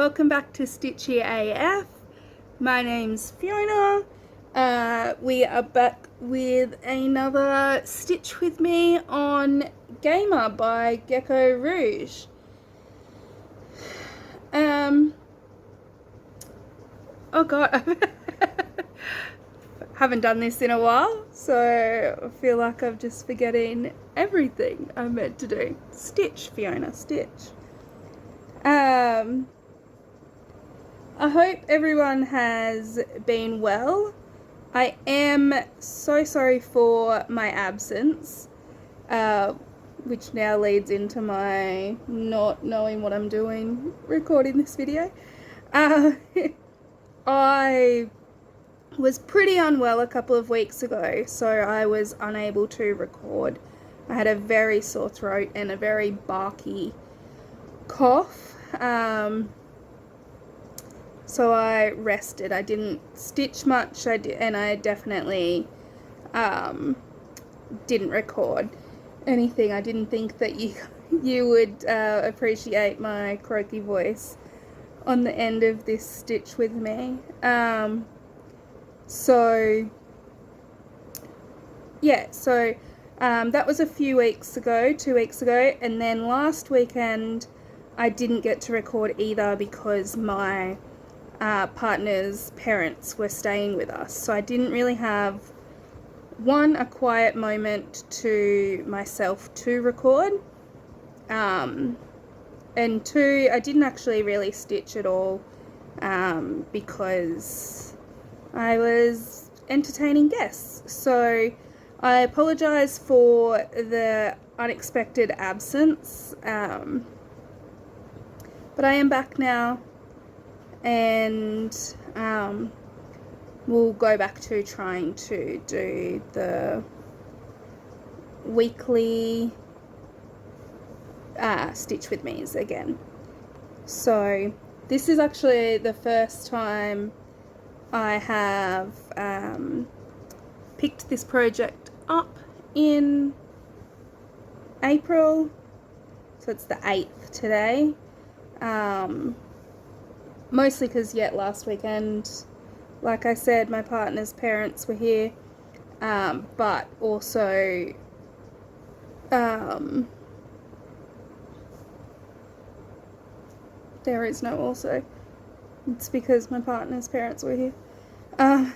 welcome back to Stitchy AF. My name's Fiona. We are back with another Stitch with me on Gamer by Gecko Rouge. Oh god, haven't done this in a while, so I feel like I'm just forgetting everything I'm meant to do. Stitch, Fiona, stitch. I hope everyone has been well. I am so sorry for my absence, which now leads into my not knowing what I'm doing recording this video. I was pretty unwell a couple of weeks ago, so I was unable to record. I had a very sore throat and a very barky cough. So I rested. I didn't stitch much. And I definitely didn't record anything. I didn't think that you would appreciate my croaky voice on the end of this stitch with me. So that was a few weeks ago, 2 weeks ago, and then last weekend I didn't get to record either because my partner's parents were staying with us, so I didn't really have a quiet moment to myself to record, and two, I didn't actually really stitch at all because I was entertaining guests. So I apologise for the unexpected absence, but I am back now, and we'll go back to trying to do the weekly Stitch with me's again. So this is actually the first time I have picked this project up in April, so it's the 8th today. Mostly because last weekend, like I said, my partner's parents were here, but also there is no also. It's because my partner's parents were here. But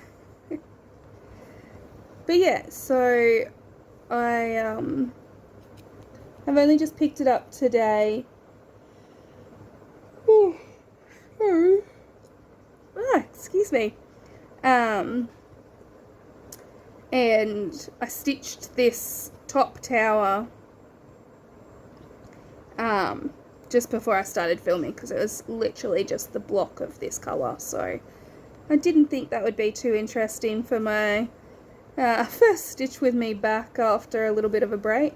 yeah, so I have only just picked it up today. Excuse me. And I stitched this top tower just before I started filming because it was literally just the block of this colour, so I didn't think that would be too interesting for my first stitch with me back after a little bit of a break.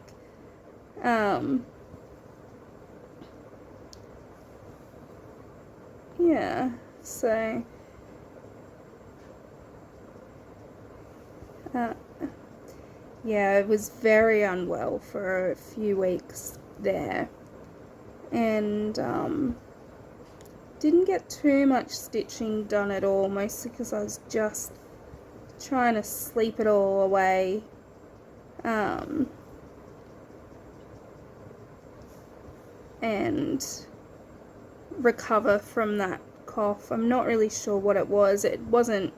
Yeah, so yeah, I was very unwell for a few weeks there, and didn't get too much stitching done at all, mostly because I was just trying to sleep it all away. And recover from that cough. I'm not really sure what it was. It wasn't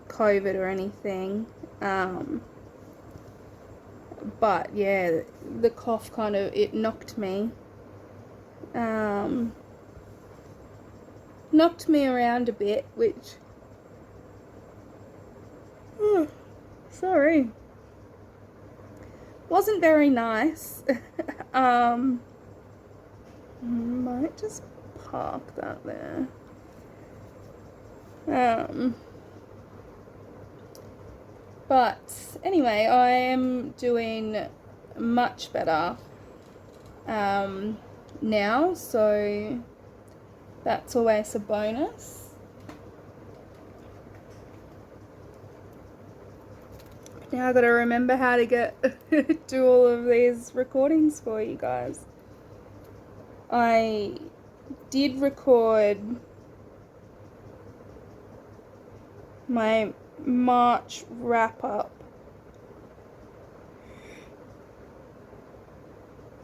COVID or anything. But yeah, the cough kind of, it knocked me. Knocked me around a bit, which, sorry, wasn't very nice. Might just park that there. But anyway, I am doing much better now, so that's always a bonus. Now I've got to remember how to do all of these recordings for you guys. I did record my March wrap up.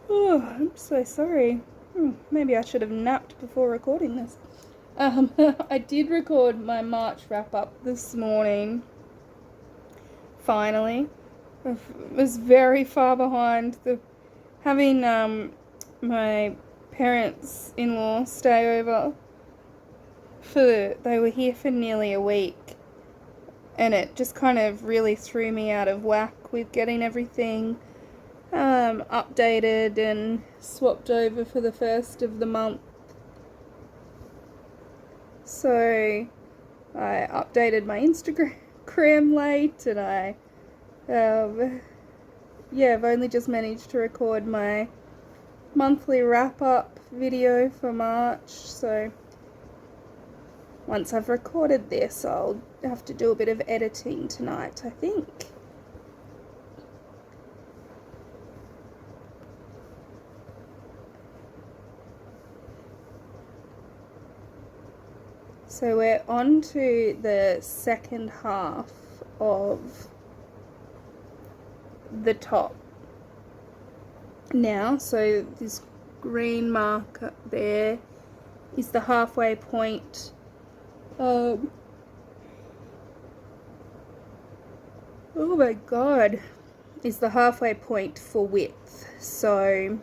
Oh, I'm so sorry. Maybe I should have napped before recording this. I did record my March wrap up this morning. Finally. I was very far behind. Having my parents-in-law stay over they were here for nearly a week, and it just kind of really threw me out of whack with getting everything updated and swapped over for the first of the month. So I updated my Instagram late, and I've only just managed to record my monthly wrap-up video for March. So once I've recorded this, I'll have to do a bit of editing tonight, I think. So we're on to the second half of the top now. So this green mark up there is the halfway point. Oh my god, is the halfway point for width. So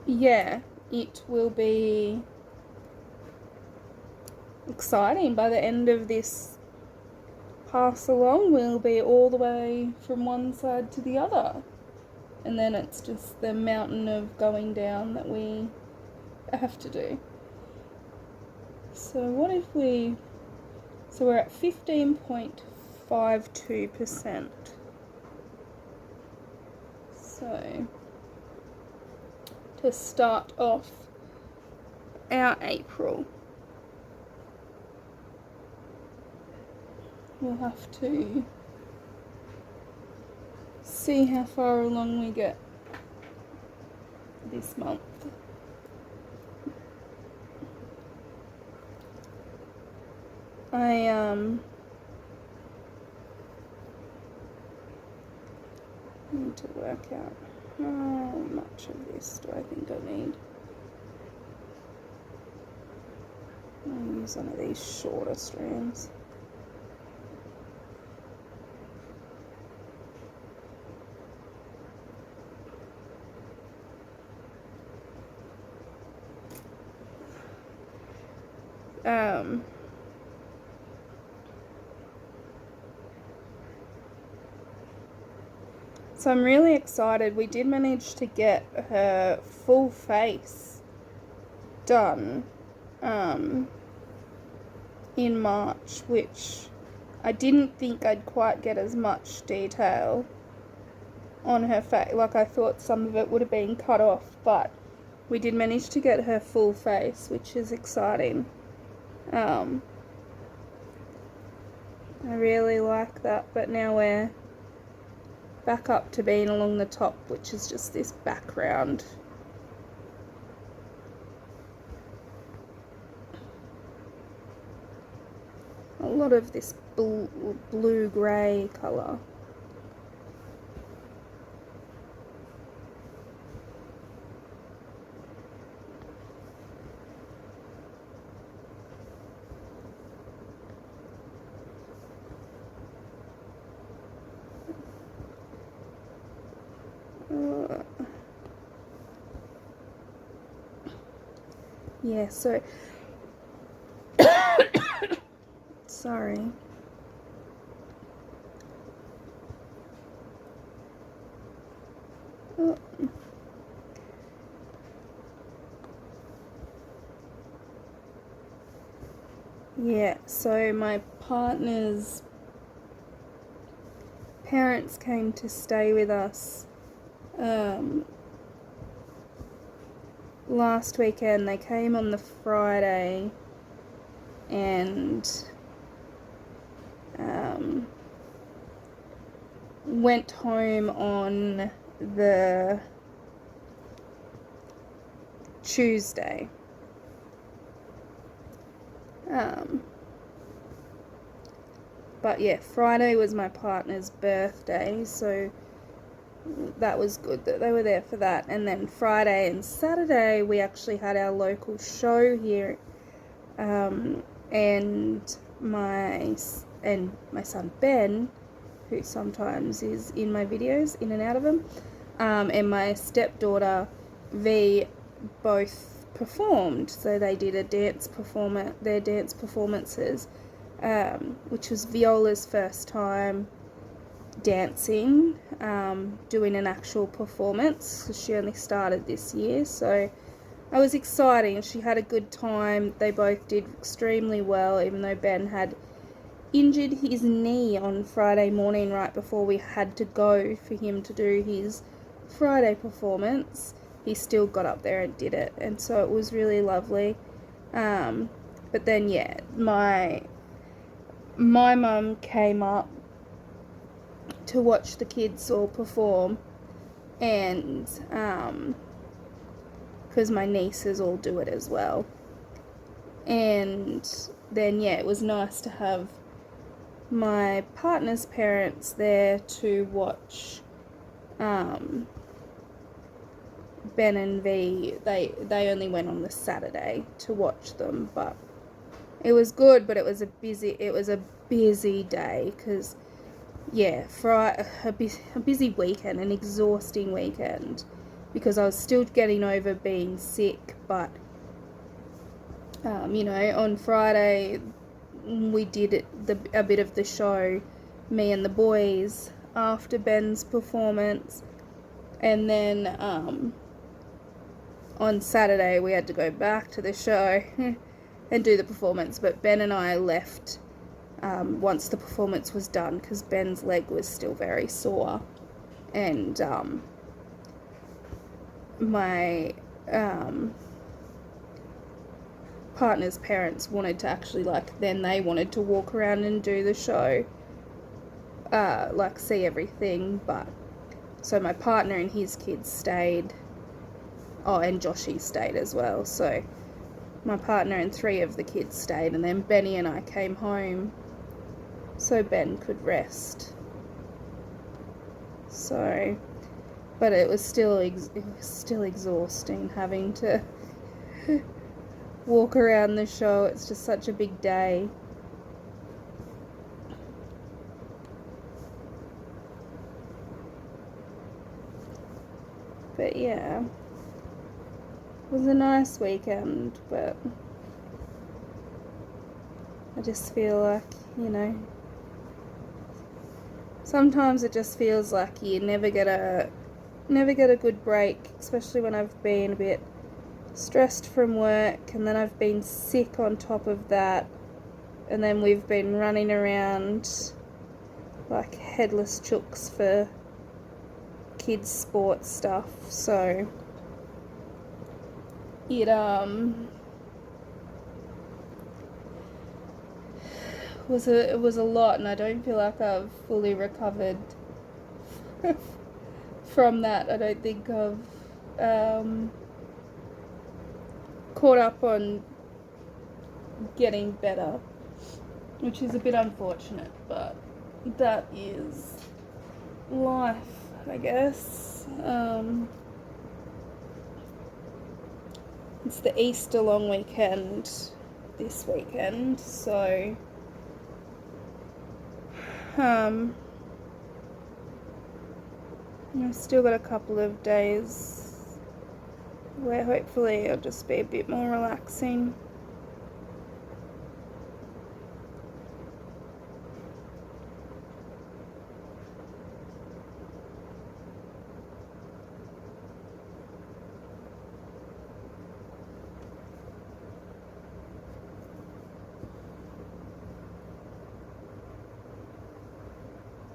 yeah, it will be exciting. By the end of this pass along, we'll be all the way from one side to the other, and then it's just the mountain of going down that we have to do. So what if so we're at 15.52%. So to start off our April, we'll have to see how far along we get this month. I need to work out how much of this do I think I need. I'll use one of these shorter strands. So I'm really excited. We did manage to get her full face done in March, which I didn't think I'd quite get as much detail on her face. Like, I thought some of it would have been cut off, but we did manage to get her full face, which is exciting. I really like that, but now we're back up to being along the top, which is just this background. A lot of this blue-grey colour. Yeah, so sorry. Oh. Yeah, so my partner's parents came to stay with us last weekend. They came on the Friday and went home on the Tuesday. But yeah, Friday was my partner's birthday, so that was good that they were there for that. And then Friday and Saturday we actually had our local show here, and my son Ben, who sometimes is in my videos, in and out of them, and my stepdaughter V both performed. So they did their dance performances, which was Viola's first time dancing, doing an actual performance. She only started this year, so it was exciting. She had a good time. They both did extremely well, even though Ben had injured his knee on Friday morning right before we had to go for him to do his Friday performance. He still got up there and did it, and so it was really lovely. But then yeah, my mum came up to watch the kids all perform, and because my nieces all do it as well. And then yeah, it was nice to have my partner's parents there to watch Ben and V. They only went on the Saturday to watch them, but it was good. But it was a busy day, because yeah, for a busy weekend, an exhausting weekend, because I was still getting over being sick. But you know, on Friday we did a bit of the show, me and the boys, after Ben's performance, and then on Saturday we had to go back to the show and do the performance. But Ben and I left once the performance was done, because Ben's leg was still very sore, and my partner's parents wanted to actually, they wanted to walk around and do the show, see everything. But so my partner and his kids stayed, and Joshy stayed as well. So my partner and 3 of the kids stayed, and then Benny and I came home so Ben could rest. So, but it was still exhausting having to walk around the show. It's just such a big day. But yeah, it was a nice weekend, but I just feel like, you know, sometimes it just feels like you never get a good break, especially when I've been a bit stressed from work, and then I've been sick on top of that, and then we've been running around like headless chooks for kids' sports stuff. So it was a lot, and I don't feel like I've fully recovered from that. I don't think I've caught up on getting better, which is a bit unfortunate, but that is life, I guess. It's the Easter long weekend this weekend, so I've still got a couple of days where hopefully it'll just be a bit more relaxing.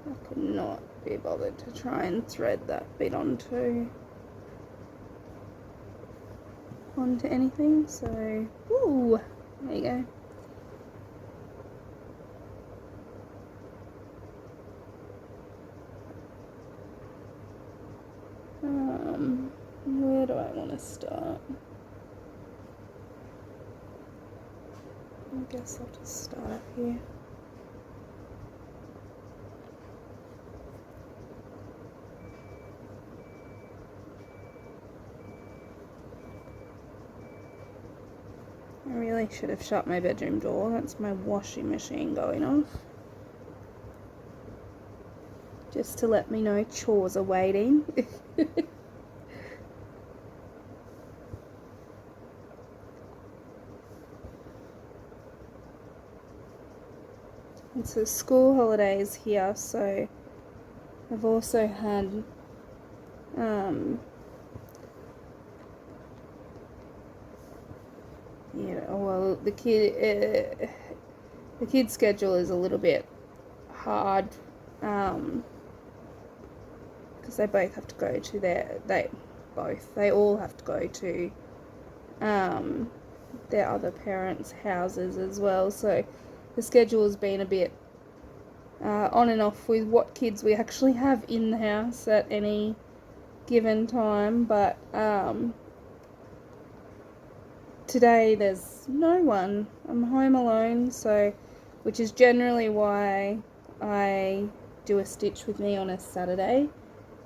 I could not be bothered to try and thread that bit onto anything, so ooh, there you go. I want to start. I guess I'll just start up here. I really should have shut my bedroom door. That's my washing machine going off. Just to let me know chores are waiting. It's the school holidays here, so I've also had well, the kid's schedule is a little bit hard, because they both have to go to they all have to go to their other parents' houses as well, so the schedule has been a bit on and off with what kids we actually have in the house at any given time, but today there's no one. I'm home alone, so which is generally why I do a stitch with me on a Saturday,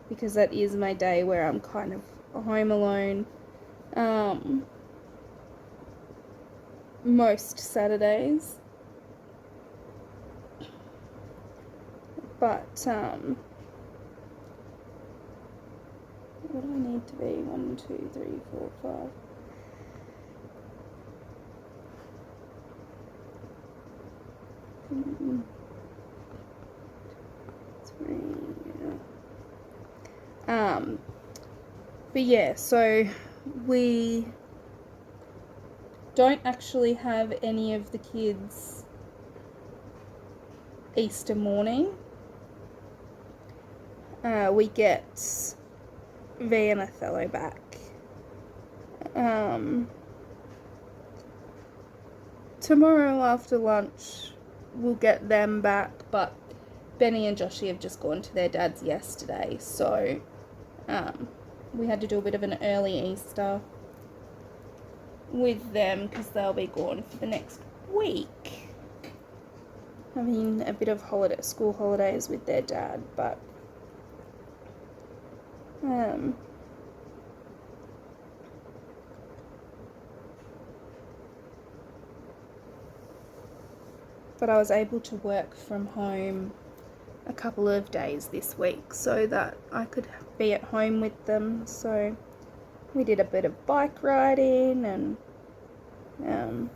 because that is my day where I'm kind of home alone most Saturdays. But what do I need to be? 1, 2, 3, 4, 5. But yeah, so we don't actually have any of the kids Easter morning. We get V and Othello back. Tomorrow after lunch we'll get them back, but Benny and Joshy have just gone to their dad's yesterday, so we had to do a bit of an early Easter with them because they'll be gone for the next week, having a bit of school holidays with their dad, but I was able to work from home a couple of days this week so that I could be at home with them. So we did a bit of bike riding and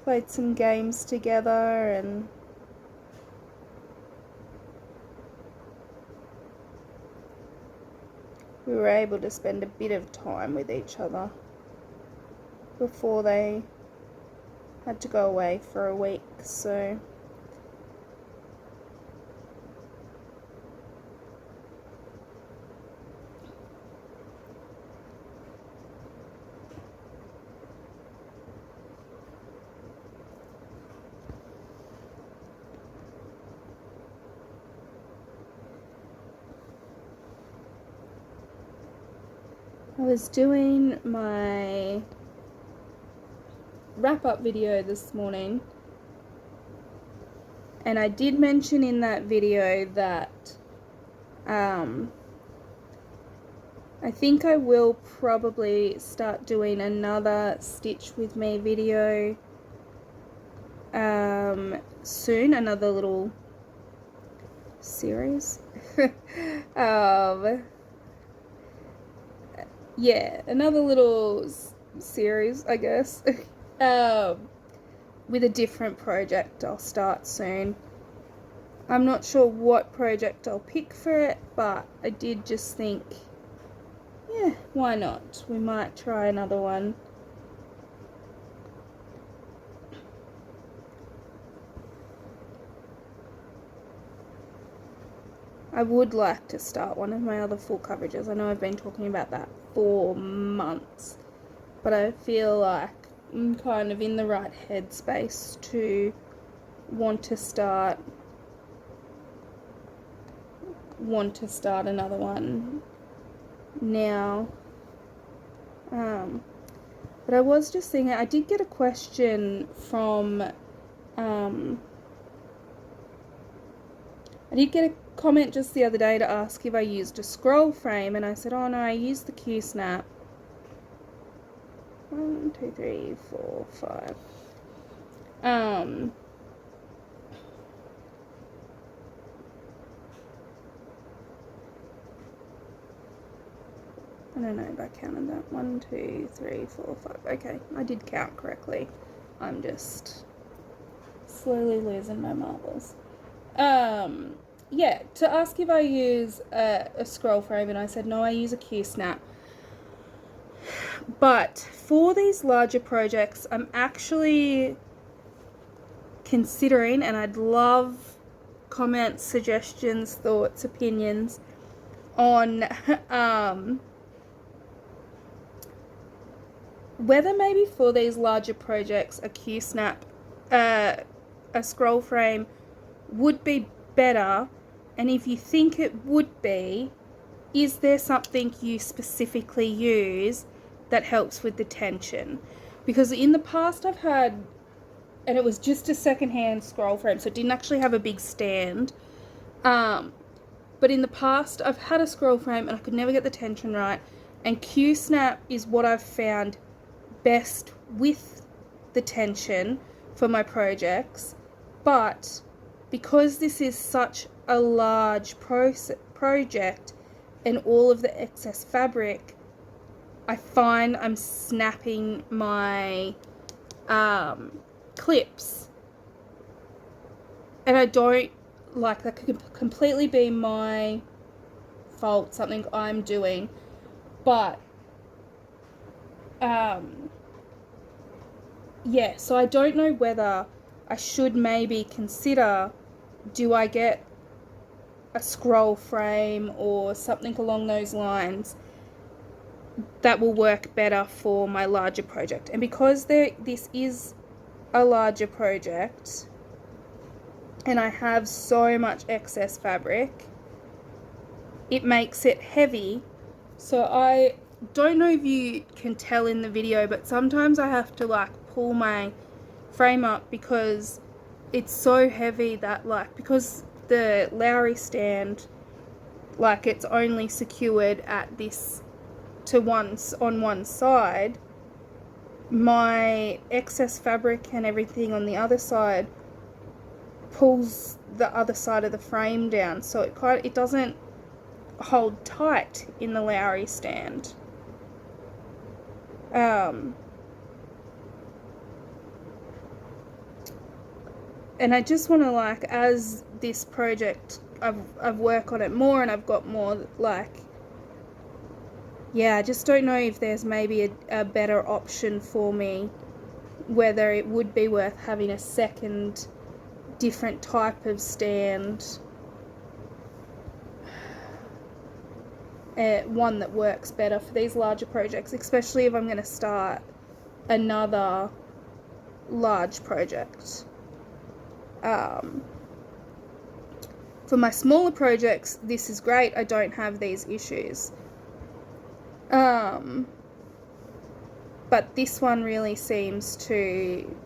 played some games together, and we were able to spend a bit of time with each other before they had to go away for a week, so I was doing my wrap-up video this morning, and I did mention in that video that I think I will probably start doing another Stitch with Me video soon, another little series. Yeah, another little series, I guess. With a different project I'll start soon. I'm not sure what project I'll pick for it, but I did just think, yeah, why not? We might try another one. I would like to start one of my other full coverages. I know I've been talking about that for months, but I feel like I'm kind of in the right headspace to want to start another one now. But I was just thinking, I did get a question from, I did get a comment just the other day to ask if I used a scroll frame, and I said, oh no, I used the Q-Snap. 1, 2, 3, 4, 5. I don't know if I counted that. 1, 2, 3, 4, 5. Okay, I did count correctly. I'm just slowly losing my marbles. Yeah, to ask if I use a scroll frame, and I said no, I use a Q-Snap. But for these larger projects, I'm actually considering, and I'd love comments, suggestions, thoughts, opinions on whether maybe for these larger projects a Q-Snap, a scroll frame would be better, and if you think it would be, is there something you specifically use that helps with the tension? Because in the past I've had, and it was just a secondhand scroll frame, so it didn't actually have a big stand, but in the past I've had a scroll frame and I could never get the tension right, and Q-Snap is what I've found best with the tension for my projects. But because this is such a large project and all of the excess fabric, I find I'm snapping my clips, and I don't like that. Could completely be my fault, something I'm doing, but yeah, so I don't know whether I should maybe consider, do I get a scroll frame or something along those lines that will work better for my larger project. And because this is a larger project and I have so much excess fabric, it makes it heavy. So I don't know if you can tell in the video, but sometimes I have to like pull my frame up because it's so heavy that, like, because the Lowry stand, like, it's only secured at this to on one side, my excess fabric and everything on the other side pulls the other side of the frame down, so it doesn't hold tight in the Lowry stand. And I just want to, like, as this project, I've worked on it more and I've got more, like, yeah, I just don't know if there's maybe a better option for me, whether it would be worth having a second different type of stand, one that works better for these larger projects, especially if I'm going to start another large project. For my smaller projects, this is great. I don't have these issues. But this one really seems to,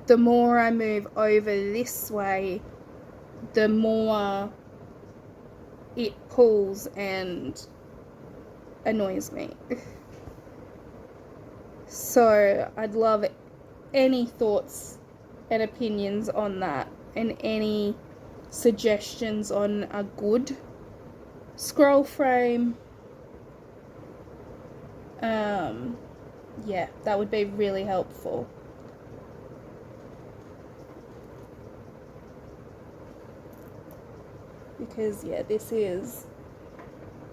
the more I move over this way, the more it pulls and annoys me. So I'd love any thoughts and opinions on that, and any suggestions on a good scroll frame. Yeah, that would be really helpful. Because, yeah, this is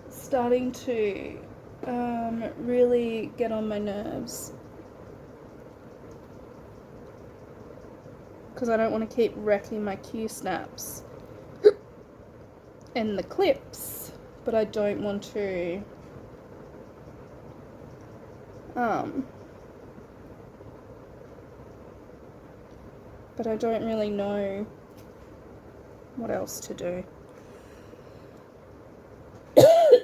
starting to really get on my nerves. Because I don't want to keep wrecking my Q-Snaps and the clips, but I don't want to but I don't really know what else to do. Oh,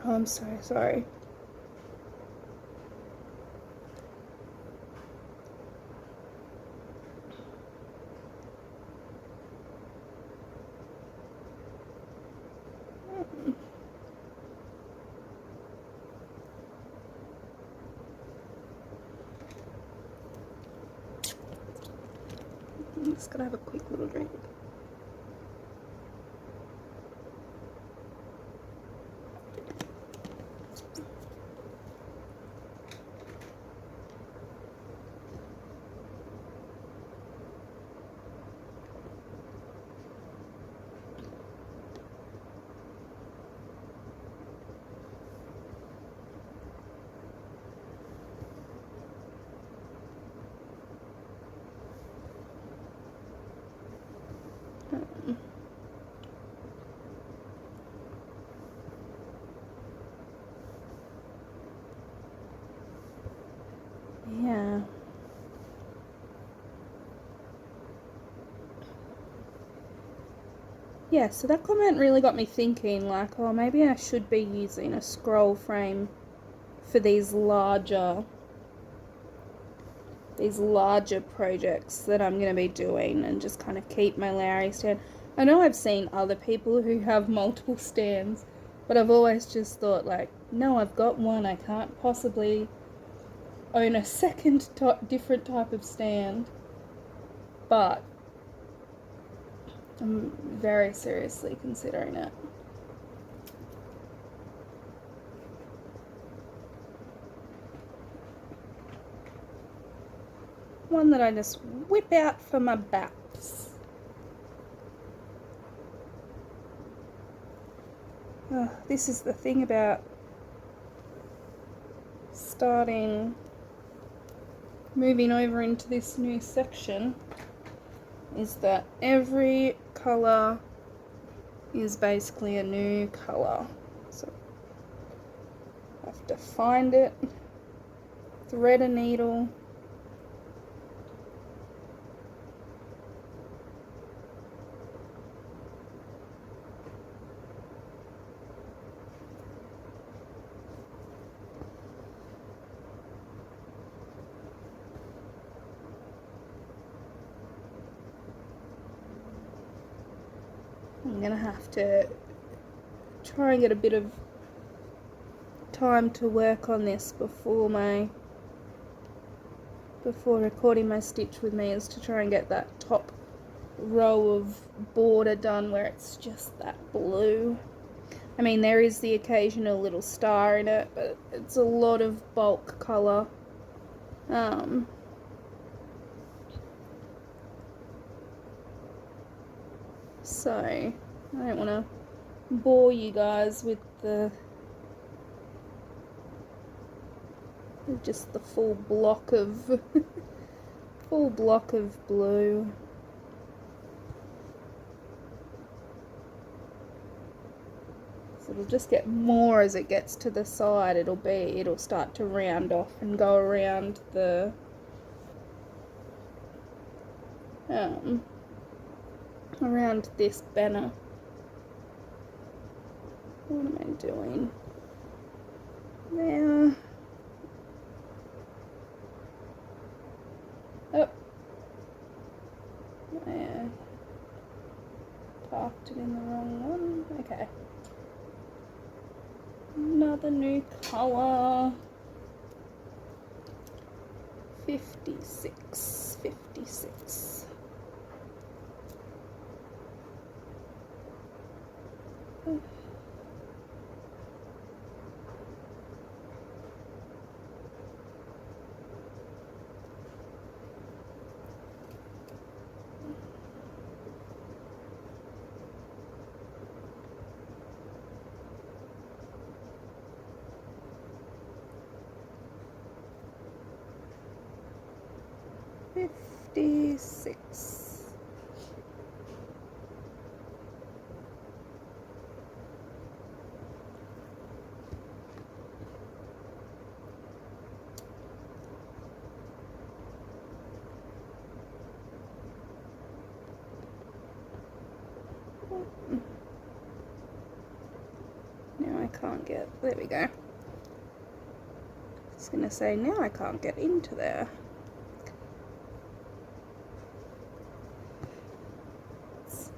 I'm so sorry. just gonna have a quick little drink. Yeah. Yeah, so that comment really got me thinking, like, oh, maybe I should be using a scroll frame for these larger projects that I'm going to be doing, and just kind of keep my Lowry stand. I know I've seen other people who have multiple stands, but I've always just thought, like, no, I've got one, I can't possibly own a second different type of stand. But I'm very seriously considering it. One that I just whip out for my baps. Oh, this is the thing about moving over into this new section, is that every colour is basically a new colour. So I have to find it, thread a needle, I'm gonna have to try and get a bit of time to work on this before recording my stitch with me, is to try and get that top row of border done where it's just that blue. I mean, there is the occasional little star in it, but it's a lot of bulk colour. So I don't want to bore you guys with just the full block of blue. So it'll just get more as it gets to the side. It'll start to round off and go around the around this banner. What am I doing there? Oh, I parked it in the wrong one. Okay, another new colour. 56. Now I can't get, there we go. I was gonna say, now I can't get into there. It's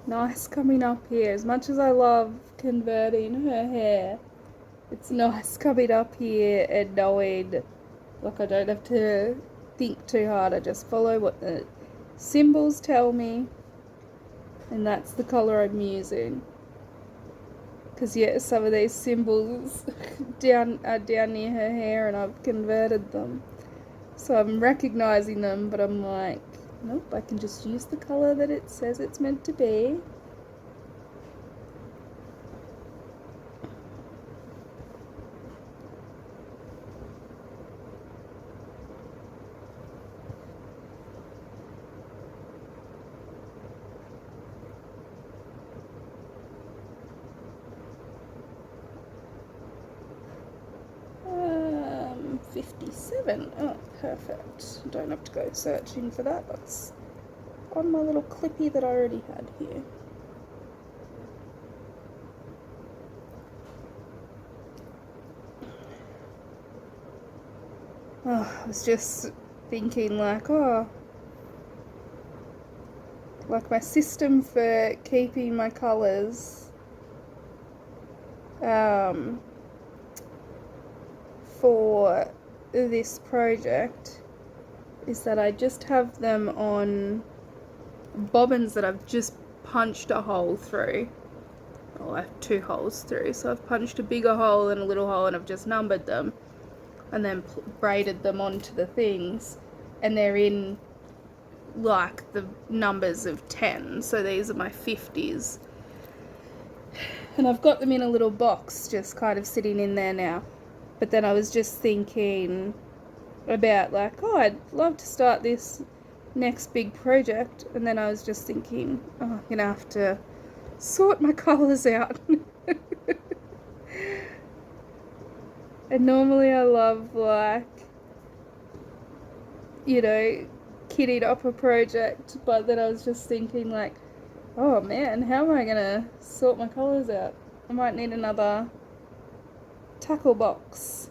nice coming up here. As much as I love converting her hair, it's nice coming up here and knowing, like, I don't have to think too hard. I just follow what the Symbols tell me, and that's the colour I'm using. Because yeah, some of these symbols are down near her hair, and I've converted them. So I'm recognising them, but I'm like, nope, I can just use the colour that it says it's meant to be. Um, 57. Oh, perfect. Don't have to go searching for that. That's on my little clippy that I already had here. Oh, I was just thinking like, oh, like my system for keeping my colours for this project is that I just have them on bobbins that I've just punched a hole through. Well, I have 2 holes through, so I've punched a bigger hole and a little hole, and I've just numbered them and then braided them onto the things, and they're in like the numbers of 10, so these are my 50s, and I've got them in a little box just kind of sitting in there now. But then I was just thinking about like, oh, I'd love to start this next big project, and then I was just thinking, oh, I'm gonna have to sort my colours out. And normally I love, like, you know, kitting up a project, but then I was just thinking like, oh man, how am I gonna sort my colours out? I might need another tackle box.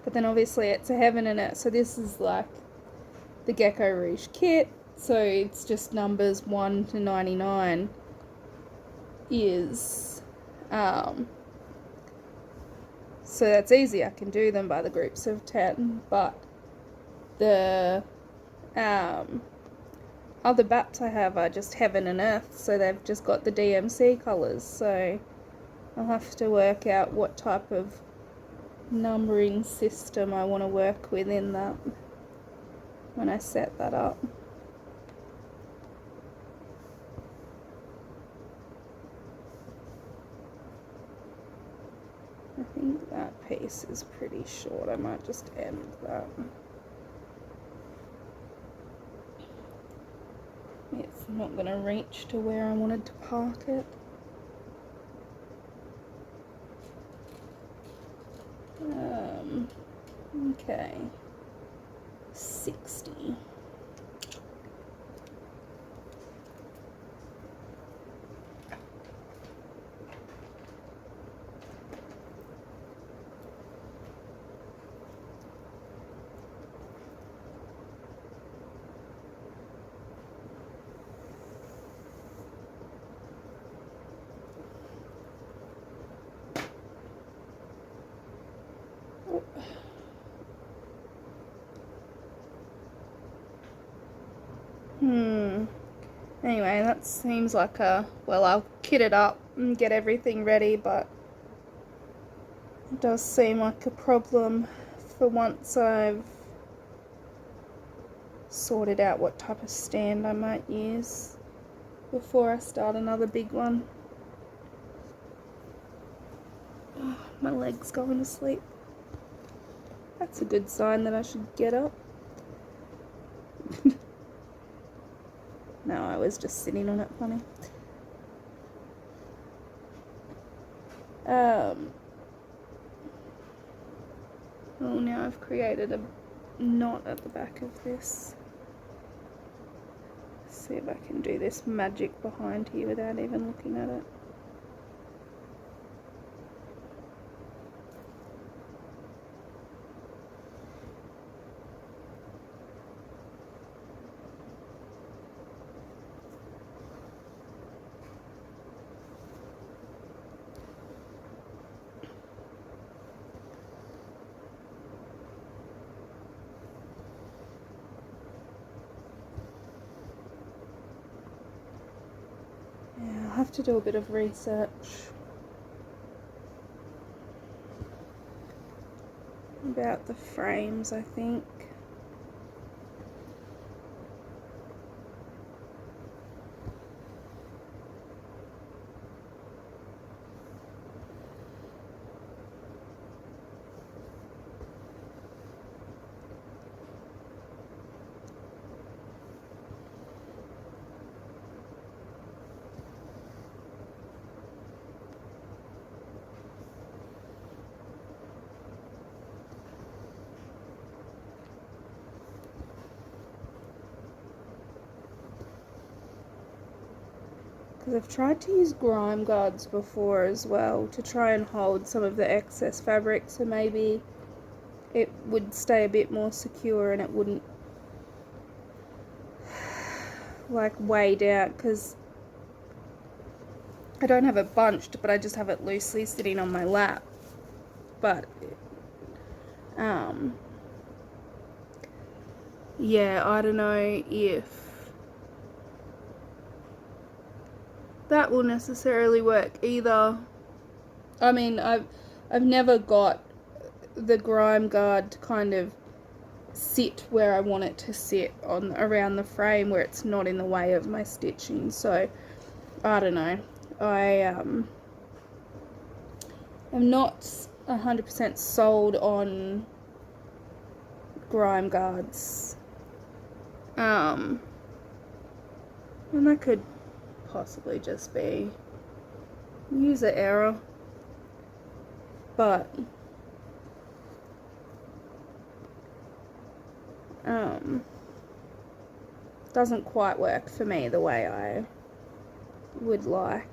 But then obviously it's a heaven and earth, so this is like the Gecko Rouge kit, so it's just numbers 1 to 99 is so that's easy. I can do them by the groups of 10, but the other bats I have are just heaven and earth, so they've just got the DMC colours, so I'll have to work out what type of numbering system I want to work with in that when I set that up. I think that piece is pretty short. I might just end that. It's not going to reach to where I wanted to park it. Okay. 60. Anyway, that seems like well, I'll kit it up and get everything ready, but it does seem like a problem for once I've sorted out what type of stand I might use before I start another big one. Oh, my leg's going to sleep. That's a good sign that I should get up. No, I was just sitting on it funny. Oh, now I've created a knot at the back of this. Let's see if I can do this magic behind here without even looking at it. to do a bit of research about the frames, I think. Because I've tried to use grime guards before as well to try and hold some of the excess fabric, so maybe it would stay a bit more secure and it wouldn't like weigh down, because I don't have it bunched, but I just have it loosely sitting on my lap. But yeah, I don't know if that will necessarily work either. I mean, I've never got the grime guard to kind of sit where I want it to sit on around the frame where it's not in the way of my stitching, so I don't know. I'm not 100% sold on grime guards, and that could possibly just be user error, but doesn't quite work for me the way I would like.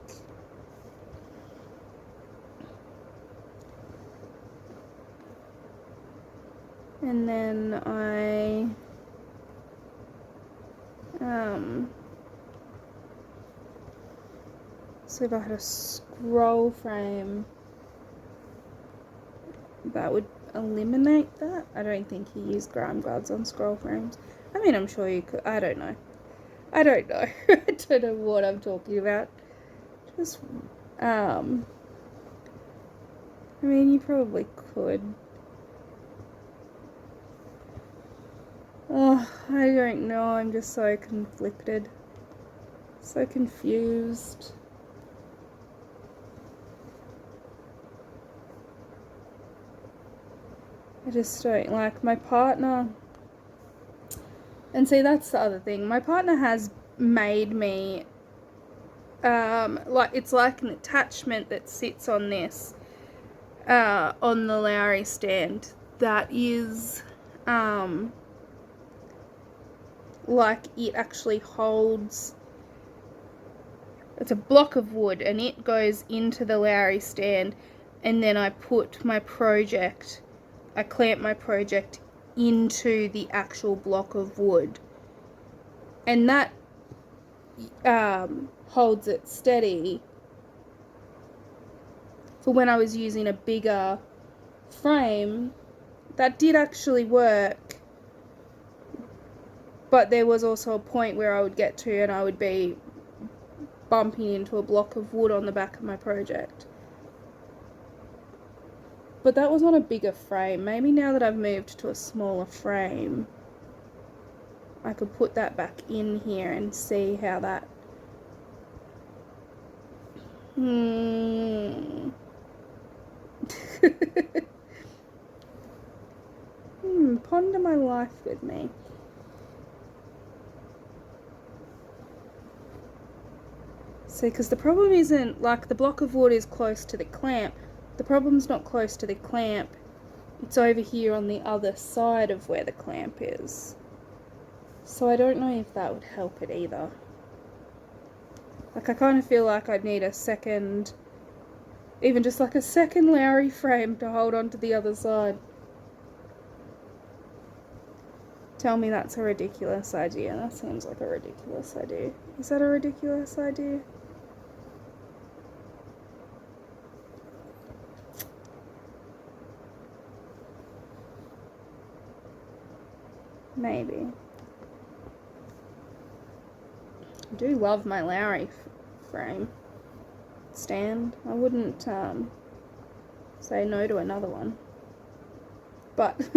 And then so if I had a scroll frame, that would eliminate that. I don't think you use grime guards on scroll frames. I mean, I'm sure you could. I don't know. I don't know. I don't know what I'm talking about. Just, I mean, you probably could. Oh, I don't know. I'm just so conflicted. So confused. I just don't like my partner. And see, that's the other thing. My partner has made me, like, it's like an attachment that sits on this, on the Lowry stand, that is, like, it actually holds, it's a block of wood, and it goes into the Lowry stand, and then I put my project, I clamp my project into the actual block of wood, and that holds it steady for when I was using a bigger frame. That did actually work, but there was also a point where I would get to and I would be bumping into a block of wood on the back of my project. But that was on a bigger frame. Maybe now that I've moved to a smaller frame, I could put that back in here and see how that... Ponder my life with me. See, because the problem isn't, like, the block of wood is close to the clamp. The problem's not close to the clamp. It's over here on the other side of where the clamp is. So I don't know if that would help it either. Like, I kind of feel like I'd need a second, even just like a second Lowry frame to hold on to the other side. Tell me that's a ridiculous idea. That seems like a ridiculous idea. Is that a ridiculous idea? Maybe. I do love my Lowry frame. stand. I wouldn't say no to another one. But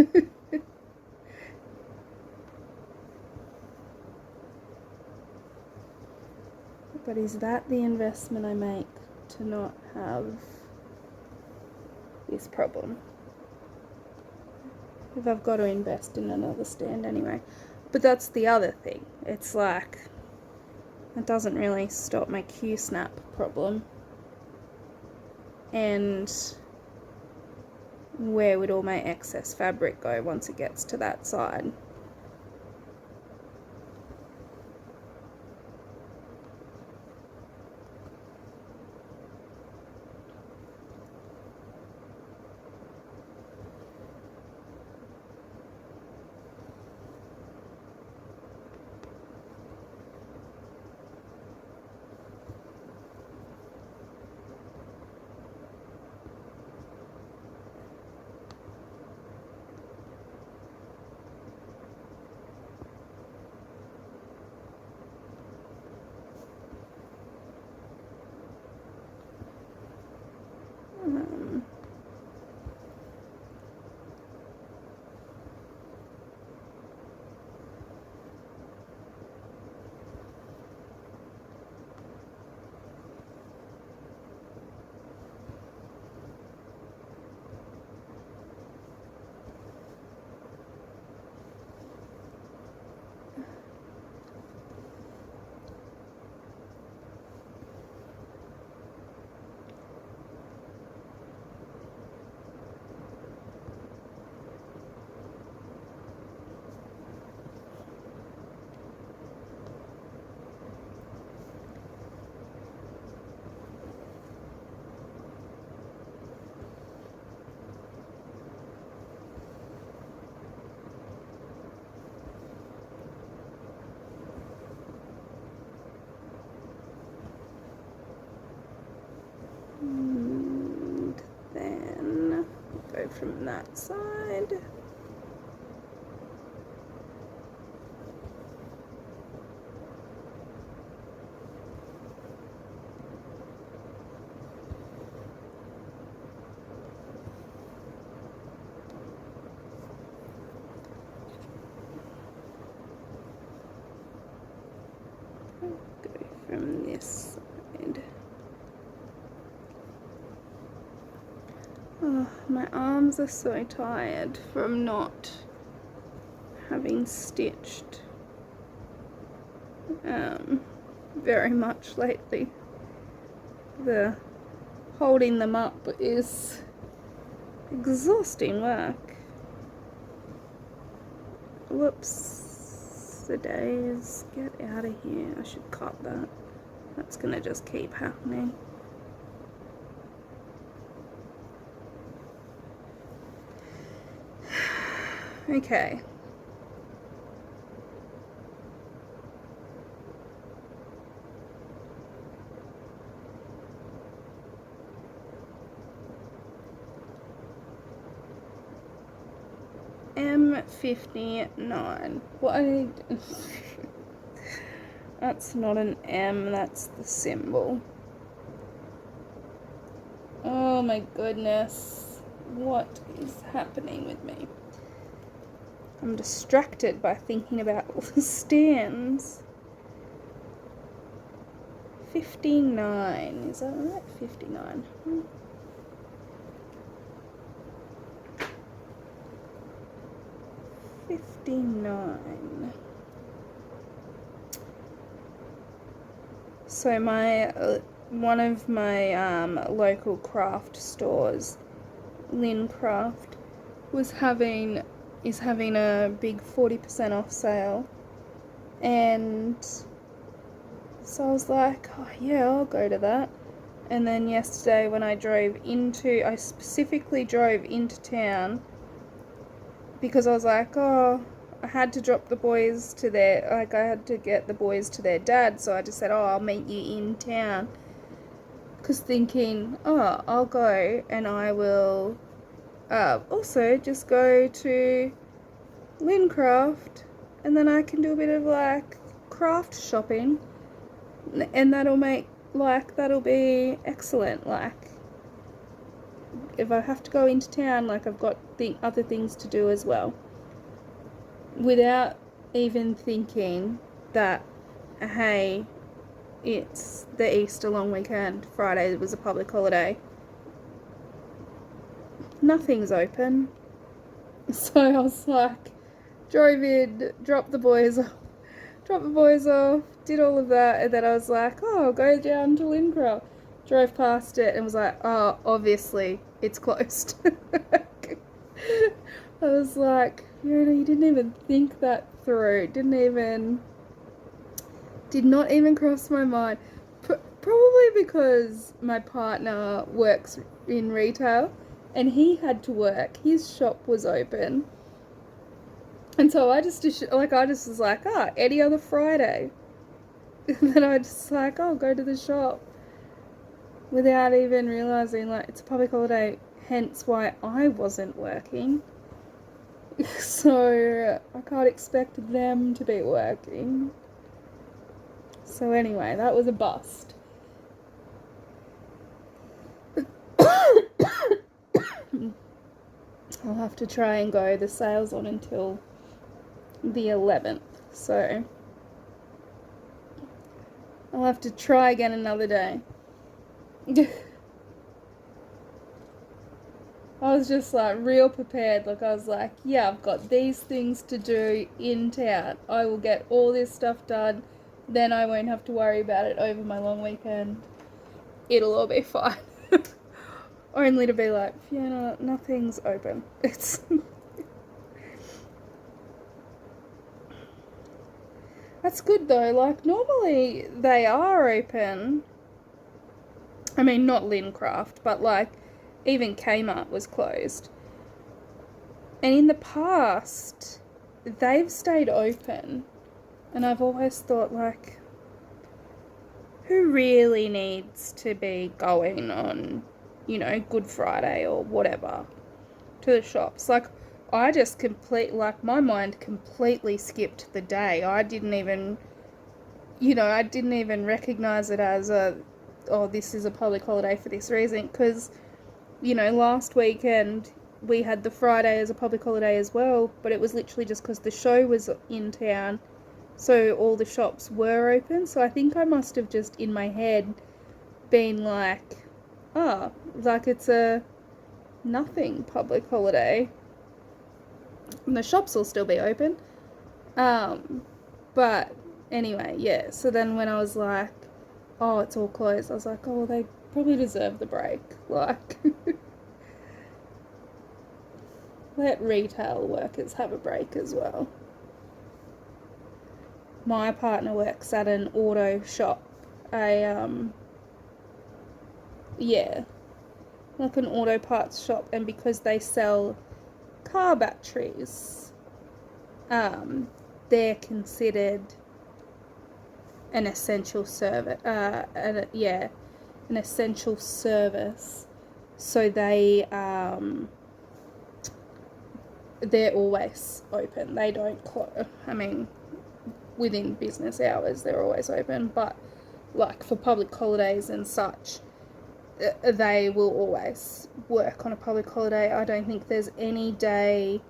but is that the investment I make to not have this problem? If I've got to invest in another stand anyway. But that's the other thing. It's like, it doesn't really stop my Q-snap problem. And where would all my excess fabric go once it gets to that side? And then go from that side. Go from this side. Oh, my arms are so tired from not having stitched very much lately. The holding them up is exhausting work. Whoops, the days, get out of here. I should cut that. That's gonna just keep happening. Okay. M59. What? That's not an M, that's the symbol. Oh my goodness. What is happening with me? I'm distracted by thinking about all the stands. 59, is that right? 59. 59. So my one of my local craft stores, Lynn Craft, is having a big 40% off sale, and so I was like, oh yeah, I'll go to that. And then yesterday when I specifically drove into town because I was like, oh, I had to drop the boys to I had to get the boys to their dad, so I just said, oh, I'll meet you in town. Because thinking, oh, I'll go and I will also just go to Lynn Craft and then I can do a bit of like craft shopping and that'll make like, that'll be excellent. Like, if I have to go into town, like, I've got other things to do as well. Without even thinking that, hey, it's the Easter long weekend, Friday was a public holiday. Nothing's open. So I was like, drove in, dropped the boys off, did all of that, and then I was like, oh, I'll go down to Lincroft. Drove past it and was like, oh, obviously, it's closed. I was like, you didn't even think that through. Did not even cross my mind. Probably because my partner works in retail and he had to work. His shop was open. And so I just was like, any other Friday. And then I just like, go to the shop. Without even realising, like, it's a public holiday, hence why I wasn't working. So I can't expect them to be working. So anyway, that was a bust. I'll have to try and go. The sale's on until the 11th, so I'll have to try again another day. I was just like real prepared. Like, I was like, yeah, I've got these things to do in town. I will get all this stuff done. Then I won't have to worry about it over my long weekend. It'll all be fine. Only to be like, Fiona, nothing's open. It's That's good though. Like, normally they are open. I mean, not Lincraft, but like even Kmart was closed. And in the past, they've stayed open. And I've always thought, like, who really needs to be going on, Good Friday or whatever to the shops? Like, I just my mind completely skipped the day. I didn't even recognize it as this is a public holiday for this reason, because, last weekend we had the Friday as a public holiday as well, but it was literally just because the show was in town, so all the shops were open. So I think I must have just in my head been like, like it's a nothing public holiday. And the shops will still be open. But anyway, yeah. So then when I was like, it's all closed, I was like, they probably deserve the break. Like, let retail workers have a break as well. My partner works at an auto shop. Like an auto parts shop, and because they sell car batteries, they're considered an essential service. An essential service. So they're always open. They don't close. I mean, within business hours, they're always open. But like for public holidays and such, they will always work on a public holiday. I don't think there's any day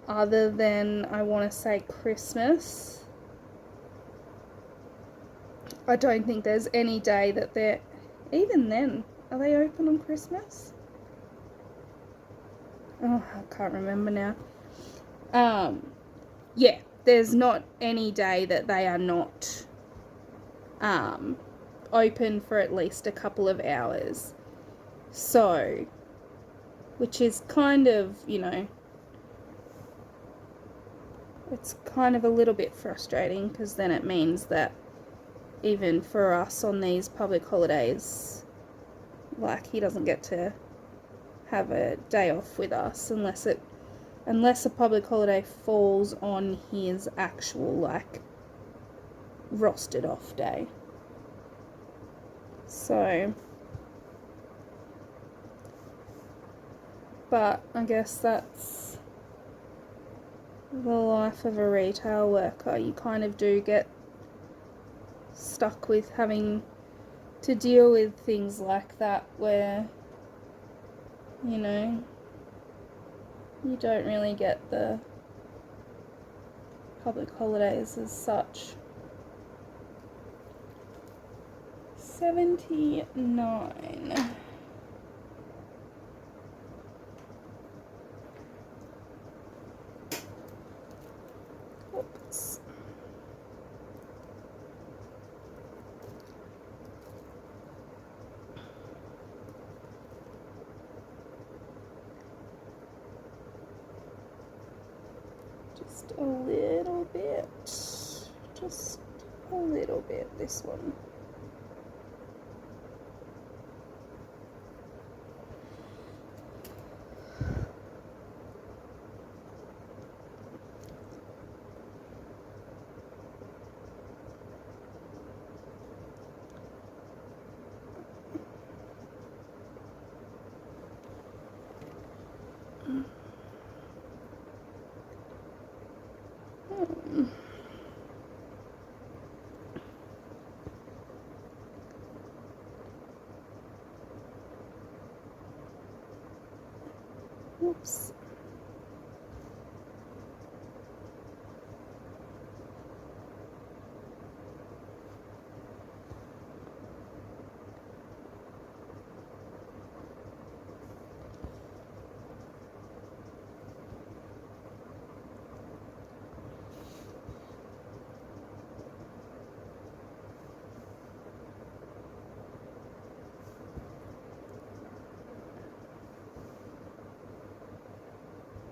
other than, I want to say, Christmas. I don't think there's any day that they're, even then, are they open on Christmas? I can't remember now. There's not any day that they are not open for at least a couple of hours. So, which is kind of, it's kind of a little bit frustrating, because then it means that even for us on these public holidays, like, he doesn't get to have a day off with us unless a public holiday falls on his actual, like, rostered off day. So, but I guess that's the life of a retail worker. You kind of do get stuck with having to deal with things like that where, you know, you don't really get the public holidays as such. 79. Oops. Just a little bit. Just a little bit, this one. Oops.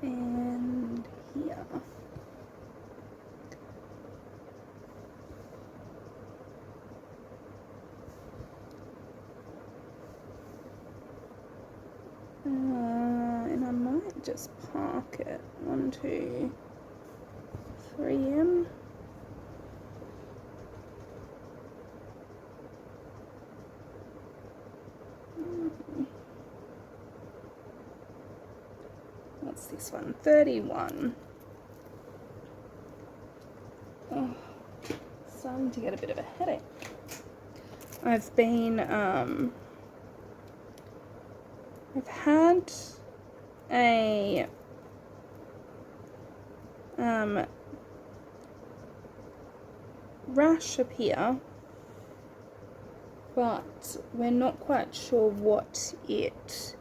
And here. And I might just park it 1, 2, 3M. What's this one? 31. Oh, starting to get a bit of a headache. I've been, I've had a, rash appear, but we're not quite sure what it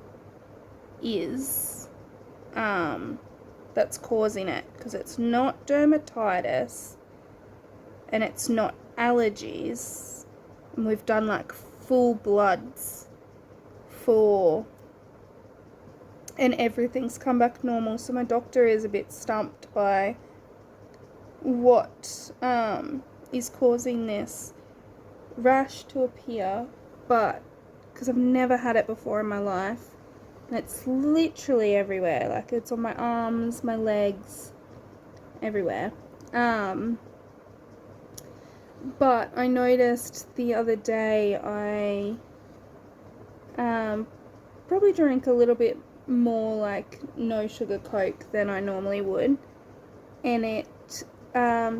is that's causing it, because it's not dermatitis and it's not allergies, and we've done like full bloods and everything's come back normal, so my doctor is a bit stumped by what is causing this rash to appear, but because I've never had it before in my life, and it's literally everywhere, like it's on my arms, my legs, everywhere. But I noticed the other day I probably drank a little bit more like no sugar Coke than I normally would, and it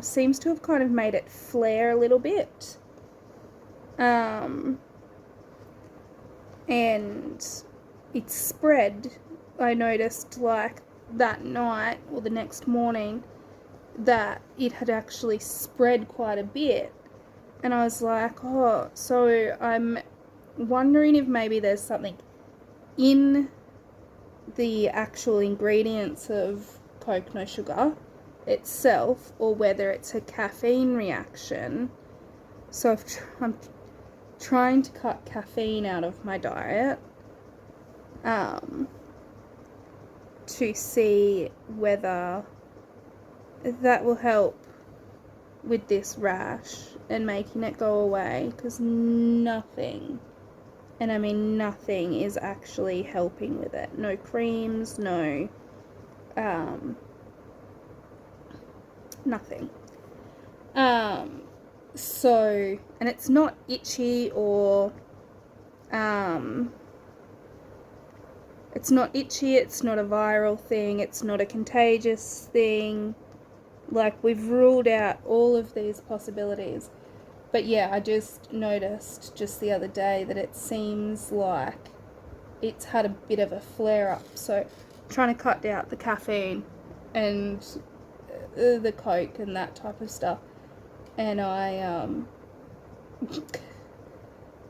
seems to have kind of made it flare a little bit. And it spread. I noticed like that night or the next morning that it had actually spread quite a bit, and I was like, oh, so I'm wondering if maybe there's something in the actual ingredients of Coke no sugar itself, or whether it's a caffeine reaction. So I'm trying to cut caffeine out of my diet to see whether that will help with this rash and making it go away, because nothing, and I mean nothing, is actually helping with it. No creams, no nothing. So, and it's not itchy or it's not itchy, it's not a viral thing, it's not a contagious thing. Like, we've ruled out all of these possibilities. But yeah, I just noticed just the other day that it seems like it's had a bit of a flare up. So trying to cut out the caffeine and the Coke and that type of stuff. And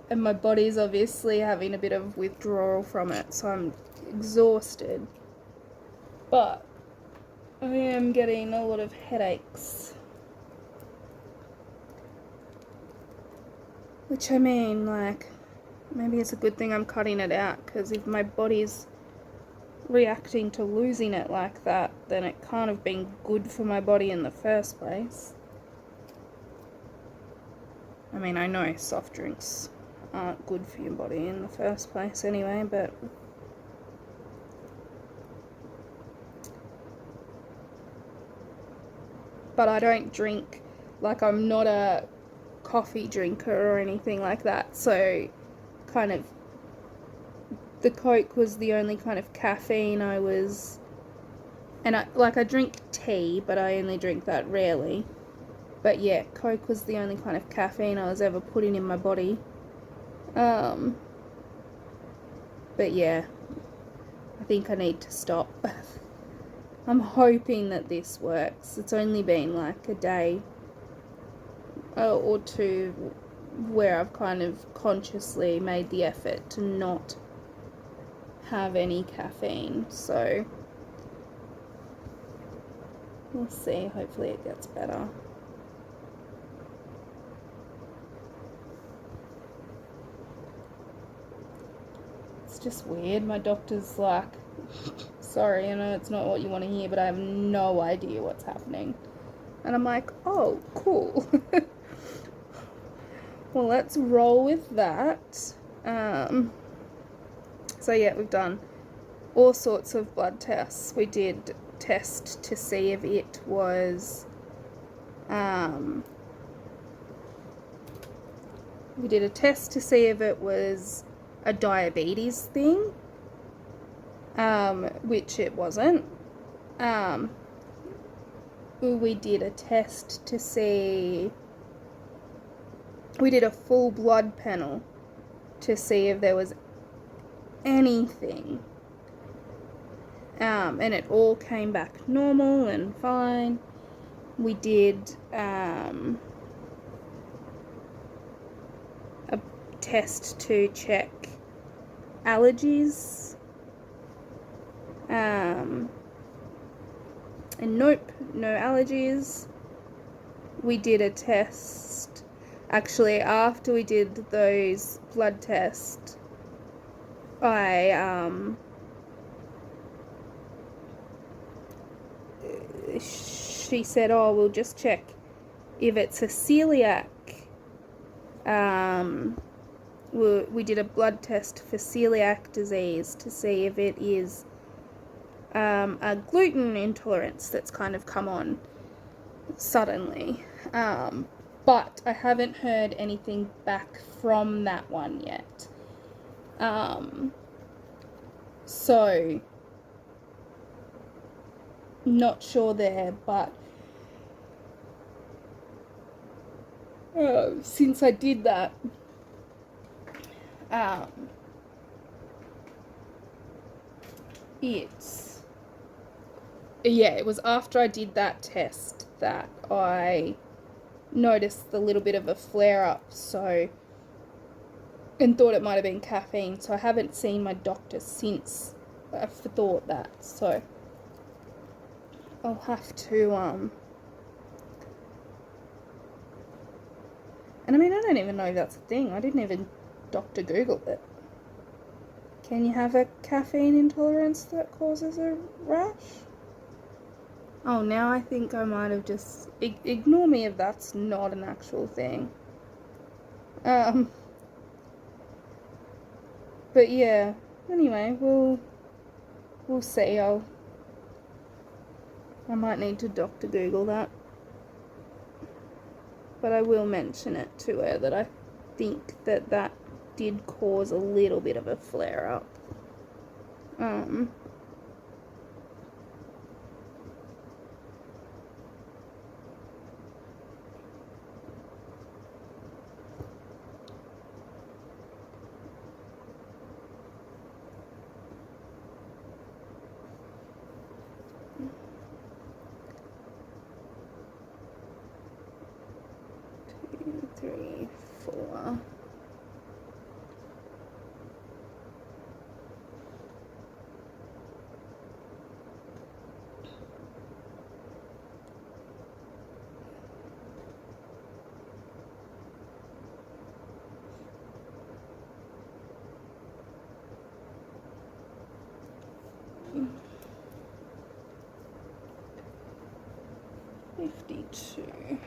and my body's obviously having a bit of withdrawal from it, so I'm exhausted. But I am getting a lot of headaches. Which, I mean, like, maybe it's a good thing I'm cutting it out, because if my body's reacting to losing it like that, then it can't have been good for my body in the first place. I mean, I know soft drinks aren't good for your body in the first place anyway, but I don't drink, like, I'm not a coffee drinker or anything like that, so kind of the Coke was the only kind of caffeine I was, and I drink tea, but I only drink that rarely. But yeah, Coke was the only kind of caffeine I was ever putting in my body. But yeah, I think I need to stop. I'm hoping that this works. It's only been like a day or two where I've kind of consciously made the effort to not have any caffeine. So we'll see. Hopefully it gets better. It's just weird. My doctor's like, sorry, I know it's not what you want to hear, but I have no idea what's happening. And I'm like, oh, cool. Well, let's roll with that. So yeah, we've done all sorts of blood tests. We did test to see if it was, we did a test to see if it was a diabetes thing, which it wasn't. We did a test to see, we did a full blood panel to see if there was anything, and it all came back normal and fine. We did a test to check allergies, and nope, no allergies. We did a test, actually after we did those blood tests, she said, oh, we'll just check if it's a celiac, we did a blood test for celiac disease to see if it is a gluten intolerance that's kind of come on suddenly, but I haven't heard anything back from that one yet, so not sure there, but since I did that, it was after I did that test that I noticed the little bit of a flare up, so, and thought it might have been caffeine, so I haven't seen my doctor since I've thought that, so I'll have to, and I mean, I don't even know if that's a thing. I didn't even Dr. Google it. Can you have a caffeine intolerance that causes a rash? Oh, now I think I might have just, ignore me if that's not an actual thing. But yeah, anyway, we'll see. I might need to Dr. Google that. But I will mention it to her that I think that did cause a little bit of a flare up. 2, 3, 4. $52.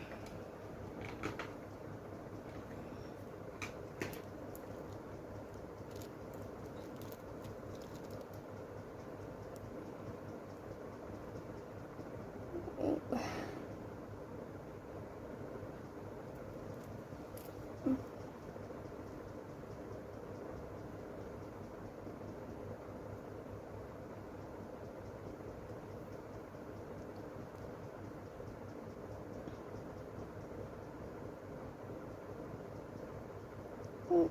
Oh.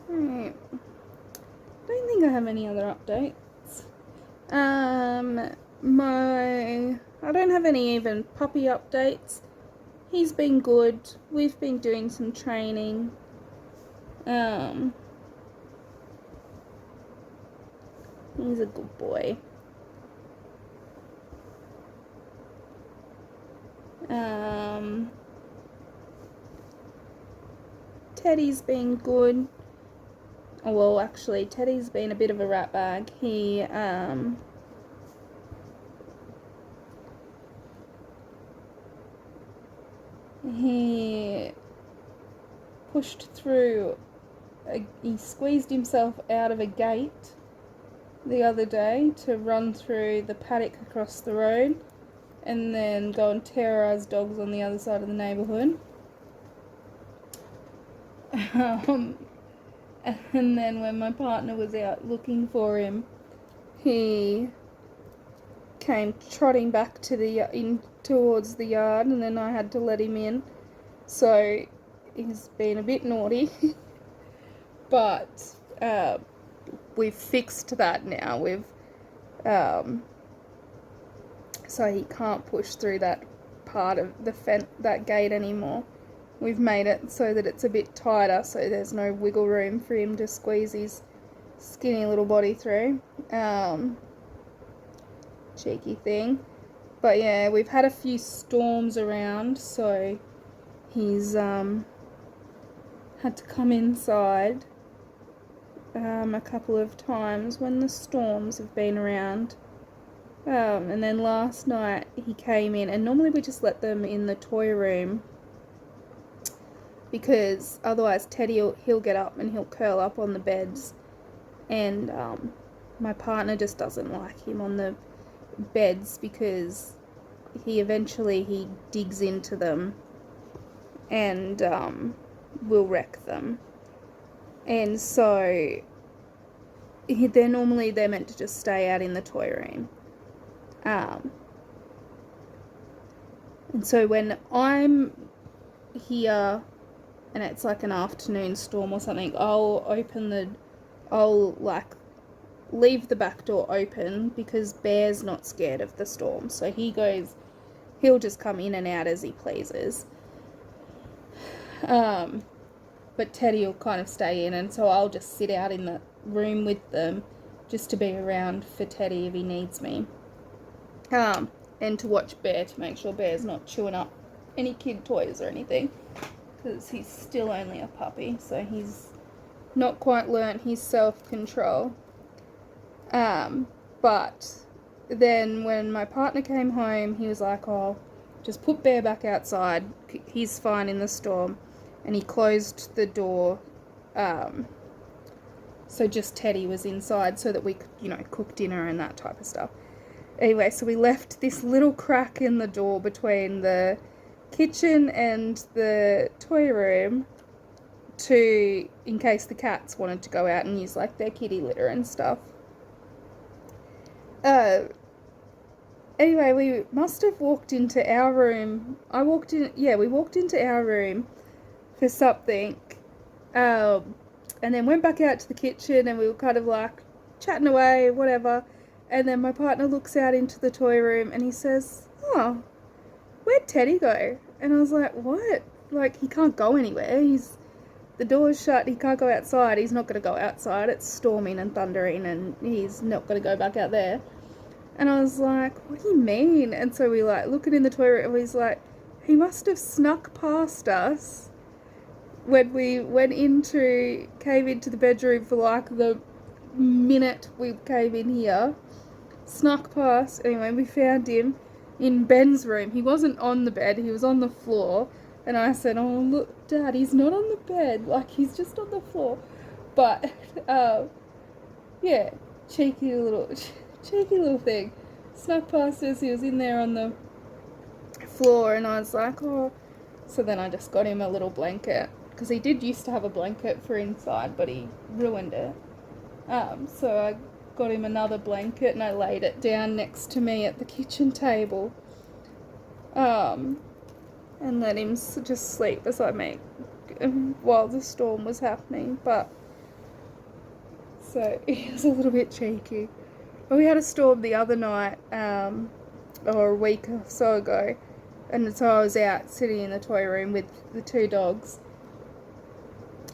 Right. Don't think I have any other updates. I don't have any even puppy updates. He's been good. We've been doing some training. He's a good boy. Teddy's been good. Oh, well, actually, Teddy's been a bit of a rat bag. He pushed through, he squeezed himself out of a gate the other day to run through the paddock across the road and then go and terrorise dogs on the other side of the neighbourhood. And then when my partner was out looking for him, he came trotting back to towards the yard, and then I had to let him in. So he's been a bit naughty, but we've fixed that now. So he can't push through that part of that gate anymore. We've made it so that it's a bit tighter, so there's no wiggle room for him to squeeze his skinny little body through. Cheeky thing. But yeah, we've had a few storms around, so he's had to come inside a couple of times when the storms have been around. And then last night he came in, and normally we just let them in the toy room, because otherwise Teddy he'll get up and he'll curl up on the beds, and my partner just doesn't like him on the beds because he digs into them and will wreck them, and so they're meant to just stay out in the toy room. And so when I'm here and it's like an afternoon storm or something, I'll leave the back door open, because Bear's not scared of the storm, so he'll just come in and out as he pleases. But Teddy will kind of stay in, and so I'll just sit out in the room with them just to be around for Teddy if he needs me. And to watch Bear, to make sure Bear's not chewing up any kid toys or anything, because he's still only a puppy, so he's not quite learnt his self-control. But then when my partner came home, he was like, oh, just put Bear back outside, he's fine in the storm, and he closed the door So just Teddy was inside so that we could, you know, cook dinner and that type of stuff. Anyway, so we left this little crack in the door between the kitchen and the toy room in case the cats wanted to go out and use like their kitty litter and stuff. Anyway, we must have walked into our room. We walked into our room for something. And then went back out to the kitchen and we were kind of like chatting away, whatever. And then my partner looks out into the toy room and he says, "Oh, where'd Teddy go?" And I was like, "What? Like, he can't go anywhere. The door's shut, he can't go outside. He's not going to go outside. It's storming and thundering and he's not going to go back out there." And I was like, "What do you mean?" And so we like looking in the toy room and he's like, "He must have snuck past us when we came into the bedroom for like the minute we came in here. Snuck past." Anyway, we found him in Ben's room. He wasn't on the bed, he was on the floor. And I said, "Oh, look, Dad, he's not on the bed. Like, he's just on the floor." But, yeah, cheeky little thing. Snuck past us, he was in there on the floor, and I was like, "Oh." So then I just got him a little blanket, because he did used to have a blanket for inside, but he ruined it. So I got him another blanket and I laid it down next to me at the kitchen table. And let him just sleep beside me while the storm was happening. But so he was a little bit cheeky. But we had a storm the other night, or a week or so ago, and so I was out sitting in the toy room with the two dogs,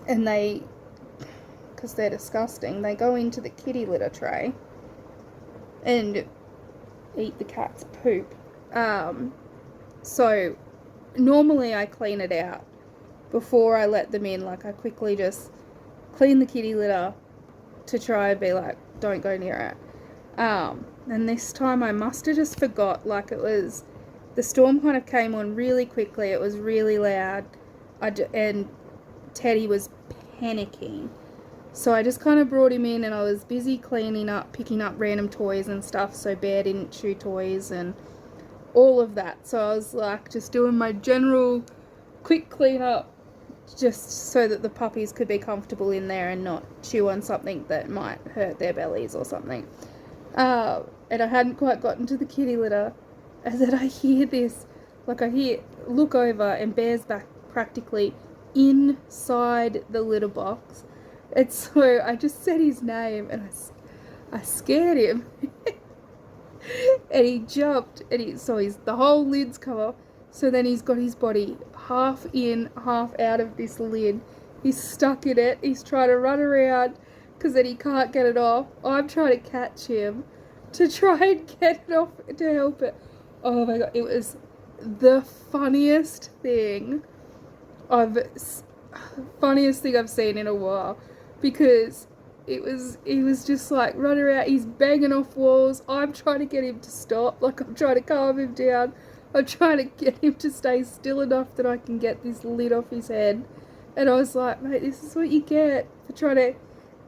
and because they're disgusting, they go into the kitty litter tray and eat the cat's poop. So normally I clean it out before I let them in. Like, I quickly just clean the kitty litter to try and be like, don't go near it. And this time I must have just forgot. Like, the storm kind of came on really quickly. It was really loud. And Teddy was panicking. So I just kind of brought him in and I was busy cleaning up, picking up random toys and stuff so Bear didn't chew toys and all of that. So I was like just doing my general quick clean up just so that the puppies could be comfortable in there and not chew on something that might hurt their bellies or something. And I hadn't quite gotten to the kitty litter, and then I hear this, like look over and Bear's back practically inside the litter box. And so I just said his name and I scared him. And he jumped, and the whole lid's come off. So then he's got his body half in, half out of this lid. He's stuck in it. He's trying to run around because then he can't get it off. I'm trying to catch him to try and get it off to help it. Oh my God, it was the funniest thing I've seen in a while, because he was just like running around, he's banging off walls. I'm trying to get him to stop, like I'm trying to calm him down. I'm trying to get him to stay still enough that I can get this lid off his head. And I was like, "Mate, this is what you get for trying to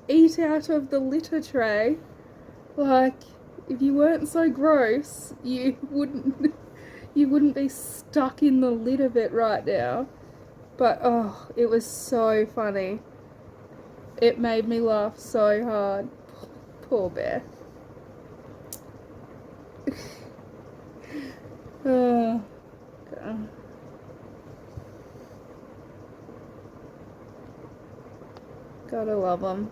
eat out of the litter tray. Like, if you weren't so gross, you wouldn't be stuck in the lid of it right now." But oh, it was so funny. It made me laugh so hard. Poor Bear. Oh, God. Gotta love them.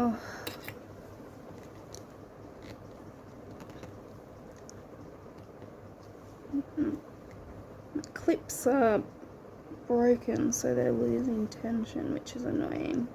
Oh. Clips are broken, so they're losing tension, which is annoying.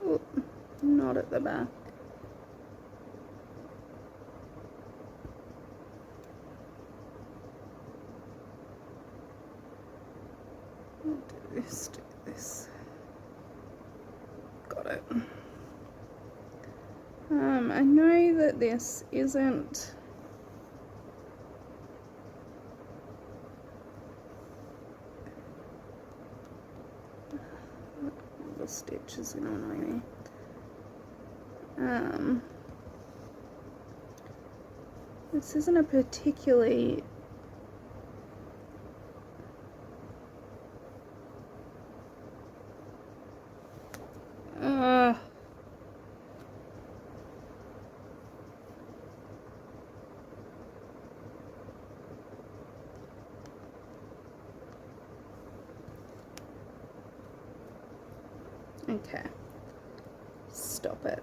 Oh, not at the back. Do this. Got it. I know that this isn't the stitch is gonna annoy me. This isn't a particularly okay. Stop it.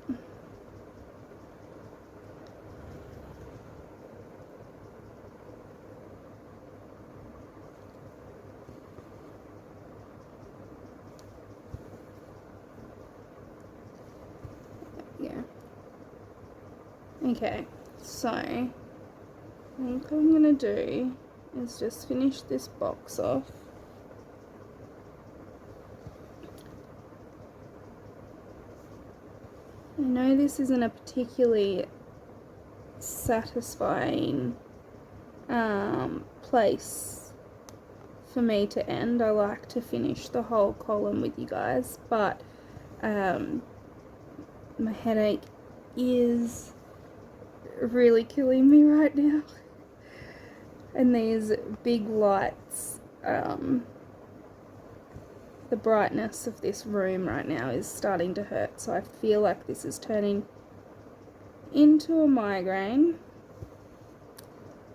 Yeah. Okay, so I think what I'm gonna do is just finish this box off. I know this isn't a particularly satisfying place for me to end. I like to finish the whole column with you guys, but my headache is really killing me right now, and these big lights, the brightness of this room right now is starting to hurt, so I feel like this is turning into a migraine.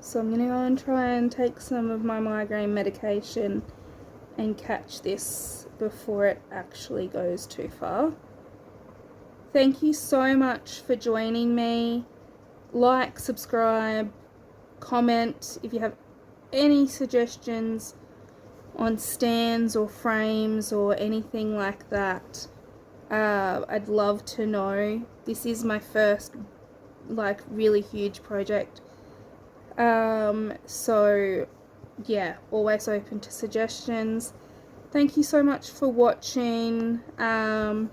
So I'm gonna go and try and take some of my migraine medication and catch this before it actually goes too far. Thank you so much for joining me. Like, subscribe, comment if you have any suggestions on stands or frames or anything like that. I'd love to know. This is my first like really huge project, so yeah, always open to suggestions. Thank you so much for watching, and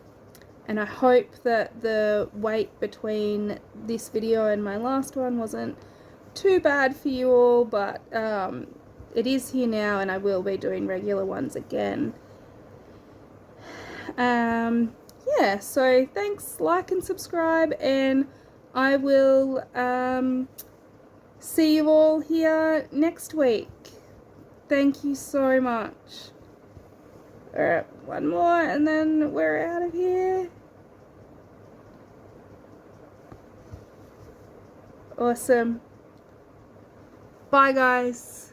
I hope that the wait between this video and my last one wasn't too bad for you all, but it is here now, and I will be doing regular ones again. Yeah, so thanks, like and subscribe, and I will see you all here next week. Thank you so much. Alright, one more and then we're out of here. Awesome. Bye guys.